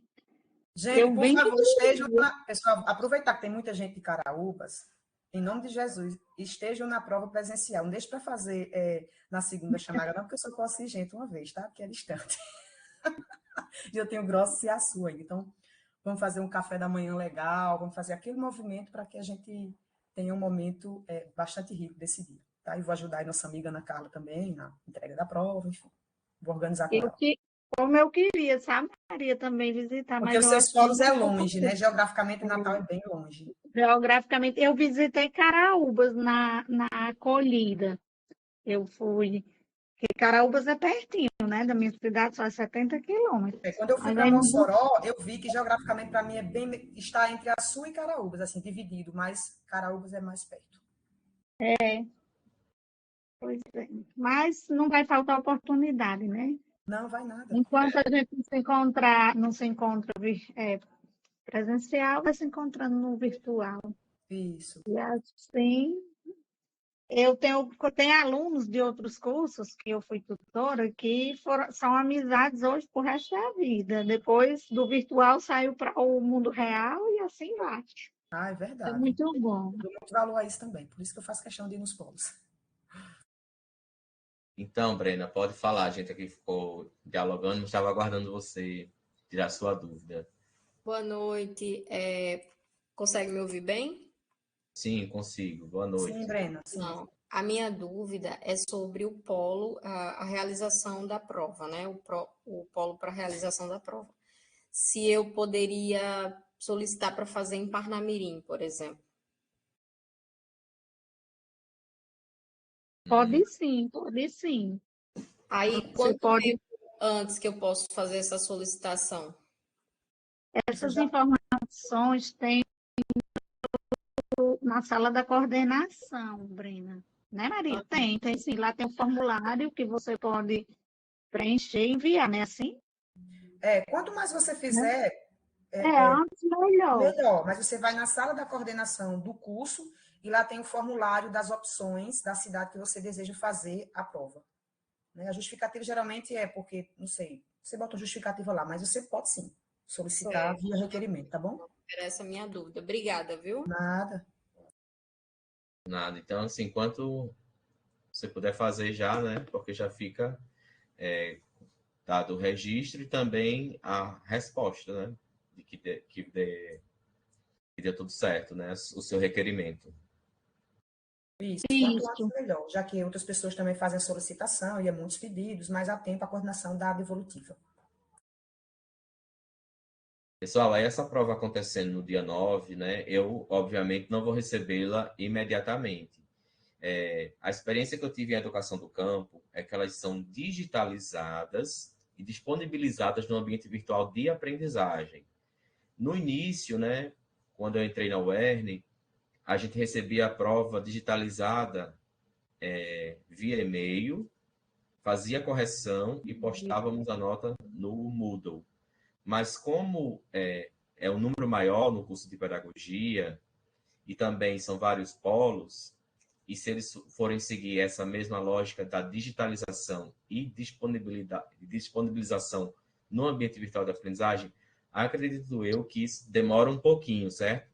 Gente, por favor, estejam pessoal, aproveitar que tem muita gente de Caraúbas, em nome de Jesus, estejam na prova presencial. Não deixe para fazer na segunda chamada, não, porque eu só posso ir, gente, uma vez, tá? Porque é distante. E eu tenho Grossos e Açu ainda. Então, vamos fazer um café da manhã legal, vamos fazer aquele movimento para que a gente tenha um momento bastante rico desse dia. Tá? E vou ajudar a nossa amiga Ana Carla também na entrega da prova, enfim. Vou organizar com ela. Como eu queria, sabe, Maria, também visitar. Porque os seus polos é longe, né? Geograficamente, Natal é bem longe. Geograficamente, eu visitei Caraúbas na acolhida, Eu fui, porque Caraúbas é pertinho, né, da minha cidade, só 70 quilômetros. Quando eu fui Mas para aí no Mossoró, eu vi que geograficamente para mim está entre Açu e Caraúbas, assim, dividido, mas Caraúbas é mais perto. pois é. Mas não vai faltar oportunidade, né? Não, vai nada. Enquanto a gente não se encontrar, não se encontra presencial, vai se encontrando no virtual. Isso. E assim, tenho alunos de outros cursos que eu fui tutora que são amizades hoje pro resto da vida. Depois do virtual saiu para o mundo real e assim vai. Ah, é É verdade. muito bom. Eu dou muito valor a isso também. Por isso que eu faço questão de ir nos polos. Então, Brena, pode falar. A gente aqui ficou dialogando, estava aguardando você tirar sua dúvida. Boa noite. Consegue me ouvir bem? Sim, consigo. Boa Sim, noite. Brena, sim. Não. A minha dúvida é sobre o polo, a realização da prova, né? O polo para a realização da prova. Se eu poderia solicitar para fazer em Parnamirim, por exemplo. Pode sim, pode sim. Aí, Você quanto pode, tempo antes que eu posso fazer essa solicitação? Você essas já... informações tem na sala da coordenação, Brena. Né, Maria? Tem sim. Lá tem um formulário que você pode preencher e enviar, né? Assim? Quanto mais você Né? fizer, Antes melhor. melhor. Mas você vai na sala da coordenação do curso e lá tem o formulário das opções da cidade que você deseja fazer a prova. Né? A justificativa geralmente é porque, não sei, você bota uma justificativa lá, mas você pode sim solicitar Certo. via requerimento, tá bom? Era essa a minha dúvida. Obrigada, viu? Nada. Nada. Então, assim, enquanto você puder fazer já, né? Porque já fica dado o registro e também a resposta, né? De que dê tudo certo, né? O seu requerimento. Isso, quanto antes Isso. melhor, já que outras pessoas também fazem a solicitação e é muitos pedidos, mas há tempo a coordenação da devolutiva. Pessoal, aí essa prova acontecendo no dia 9, né? Eu, obviamente, não vou recebê-la imediatamente. A experiência que eu tive em educação do campo é que elas são digitalizadas e disponibilizadas no ambiente virtual de aprendizagem. No início, né, quando eu entrei na UERN, a gente recebia a prova digitalizada via e-mail, fazia correção e postávamos a nota no Moodle. Mas como é um número maior no curso de pedagogia e também são vários polos, e se eles forem seguir essa mesma lógica da digitalização e disponibilização no ambiente virtual de aprendizagem, acredito eu que isso demora um pouquinho, certo?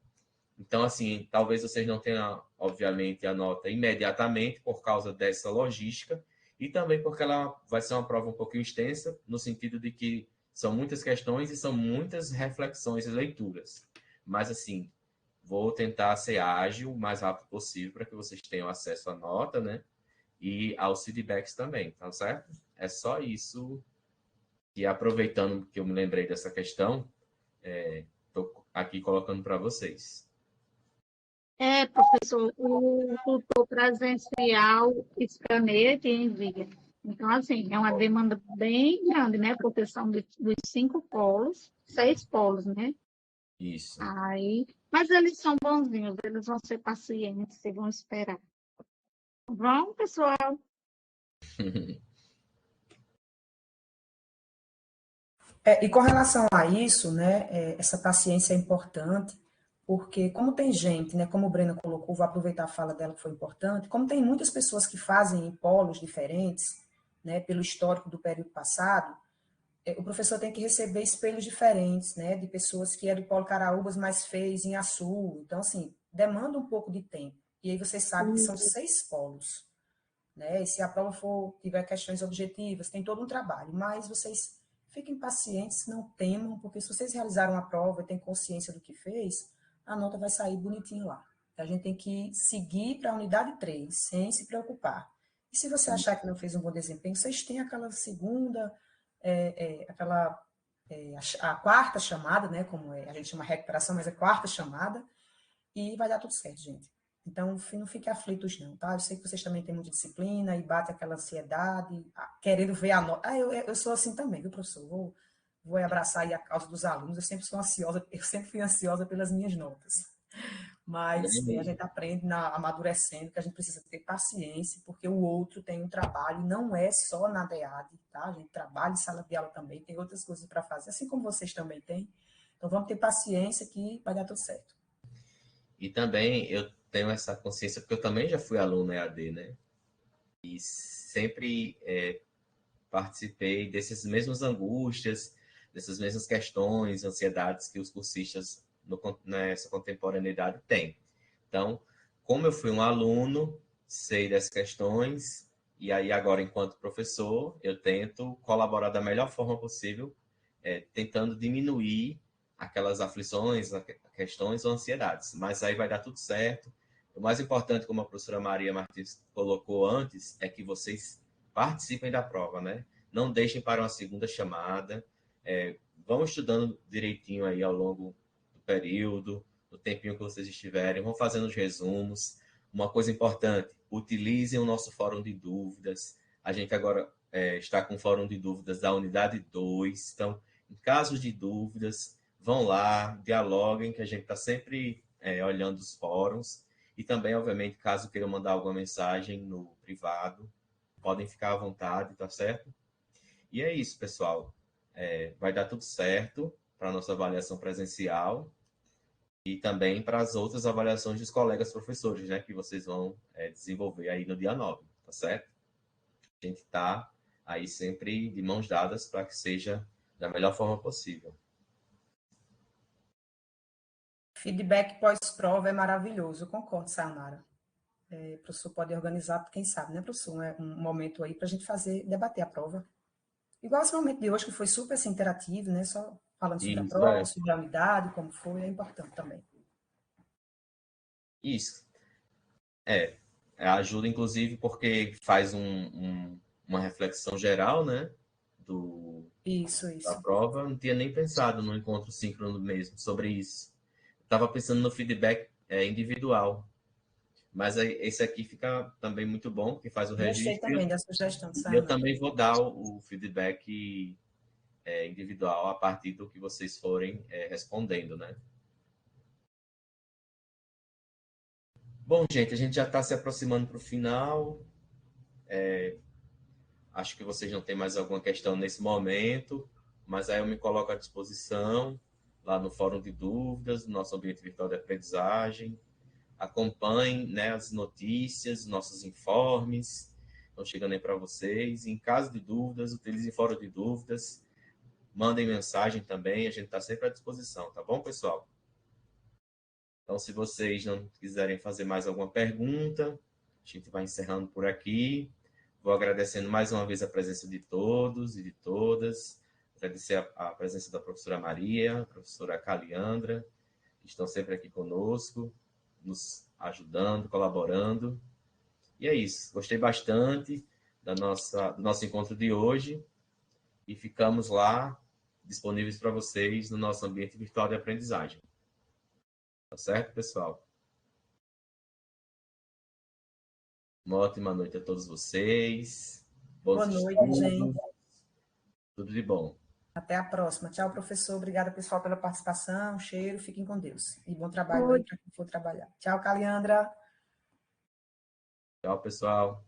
Então, assim, talvez vocês não tenham, obviamente, a nota imediatamente por causa dessa logística e também porque ela vai ser uma prova um pouquinho extensa, no sentido de que são muitas questões e são muitas reflexões e leituras. Mas, assim, vou tentar ser ágil o mais rápido possível para que vocês tenham acesso à nota, né? E aos feedbacks também, tá certo? É só isso. E aproveitando que eu me lembrei dessa questão, estou aqui colocando para vocês. Professor, o tutor presencial escaneia e envia. Então, assim, é uma demanda bem grande, né? Porque são dos 5 polos, 6 polos, né? Isso. Aí, mas eles são bonzinhos, eles vão ser pacientes e vão esperar. Vão, pessoal? E com relação a isso, né, essa paciência é importante, porque como tem gente, né, como a Brena colocou, vou aproveitar a fala dela que foi importante, como tem muitas pessoas que fazem em polos diferentes, né, pelo histórico do período passado, o professor tem que receber espelhos diferentes, né, de pessoas que é do polo Caraúbas, mas fez em Açu, então, assim, demanda um pouco de tempo, e aí vocês sabem que são 6 polos, né, e se a prova tiver questões objetivas, tem todo um trabalho, mas vocês fiquem pacientes, não temam, porque se vocês realizaram a prova e têm consciência do que fez, a nota vai sair bonitinho lá. A gente tem que seguir para a unidade 3, sem se preocupar. E se você achar que não fez um bom desempenho, vocês têm aquela segunda, a quarta chamada, né, como a gente chama recuperação, mas é a quarta chamada, e vai dar tudo certo, gente. Então, não fiquem aflitos, não, tá? Eu sei que vocês também têm muita disciplina e bate aquela ansiedade, querendo ver a nota. Eu sou assim também, viu, professor? Vou abraçar aí a causa dos alunos. Eu sempre fui ansiosa pelas minhas notas. Mas a gente aprende amadurecendo que a gente precisa ter paciência, porque o outro tem um trabalho, não é só na DEAD, tá? A gente trabalha em sala de aula também, tem outras coisas para fazer, assim como vocês também têm. Então, vamos ter paciência que vai dar tudo certo. E também eu tenho essa consciência, porque eu também já fui aluno EAD, né? E sempre participei dessas mesmas angústias, dessas mesmas questões, ansiedades que os cursistas nessa contemporaneidade têm. Então, como eu fui um aluno, sei das questões, e aí agora, enquanto professor, eu tento colaborar da melhor forma possível, tentando diminuir aquelas aflições, questões ou ansiedades. Mas aí vai dar tudo certo. O mais importante, como a professora Maria Martins colocou antes, é que vocês participem da prova, né? Não deixem para uma segunda chamada. Vão estudando direitinho aí ao longo do período, do tempinho que vocês estiverem, vão fazendo os resumos. Uma coisa importante, utilizem o nosso fórum de dúvidas. A gente agora está com o fórum de dúvidas da unidade 2. Então, em caso de dúvidas, vão lá, dialoguem, que a gente está sempre olhando os fóruns. E também, obviamente, caso queiram mandar alguma mensagem no privado, podem ficar à vontade, tá certo? E é isso, pessoal. Vai dar tudo certo para a nossa avaliação presencial e também para as outras avaliações dos colegas professores, né, que vocês vão desenvolver aí no dia 9, tá certo? A gente está aí sempre de mãos dadas para que seja da melhor forma possível. Feedback pós-prova é maravilhoso, eu concordo, Sayonara. O professor pode organizar, quem sabe, né, professor? Um momento aí para a gente debater a prova. Igual esse momento de hoje, que foi super assim, interativo, né? Só falando sobre a Isso, prova, sobre a unidade, como foi, é importante também. Isso. Ajuda, inclusive, porque faz uma reflexão geral, né, Isso. da prova. Não tinha nem pensado no encontro síncrono mesmo sobre isso. Estava pensando no feedback individual, mas esse aqui fica também muito bom, porque faz o Gostei registro. também da sugestão de E eu Sayonara. também vou dar o feedback individual a partir do que vocês forem respondendo, né? Bom, gente, a gente já está se aproximando para o final. Acho que vocês não têm mais alguma questão nesse momento, mas aí eu me coloco à disposição lá no Fórum de Dúvidas, no nosso ambiente virtual de aprendizagem. Acompanhem, né, as notícias, nossos informes, estão chegando aí para vocês. Em caso de dúvidas, utilizem Fórum de Dúvidas, mandem mensagem também, a gente está sempre à disposição, tá bom, pessoal? Então, se vocês não quiserem fazer mais alguma pergunta, a gente vai encerrando por aqui. Vou agradecendo mais uma vez a presença de todos e de todas. Agradecer a presença da professora Maria, a professora Caliandra, que estão sempre aqui conosco, nos ajudando, colaborando. E é isso. Gostei bastante do nosso encontro de hoje e ficamos lá disponíveis para vocês no nosso ambiente virtual de aprendizagem. Tá certo, pessoal? Uma ótima noite a todos vocês. Boa Bons noite, gente. estudos. Tudo de bom. Até a próxima. Tchau, professor. Obrigada, pessoal, pela participação. Cheiro. Fiquem com Deus. E bom trabalho aí para quem for trabalhar. Tchau, Caliandra. Tchau, pessoal.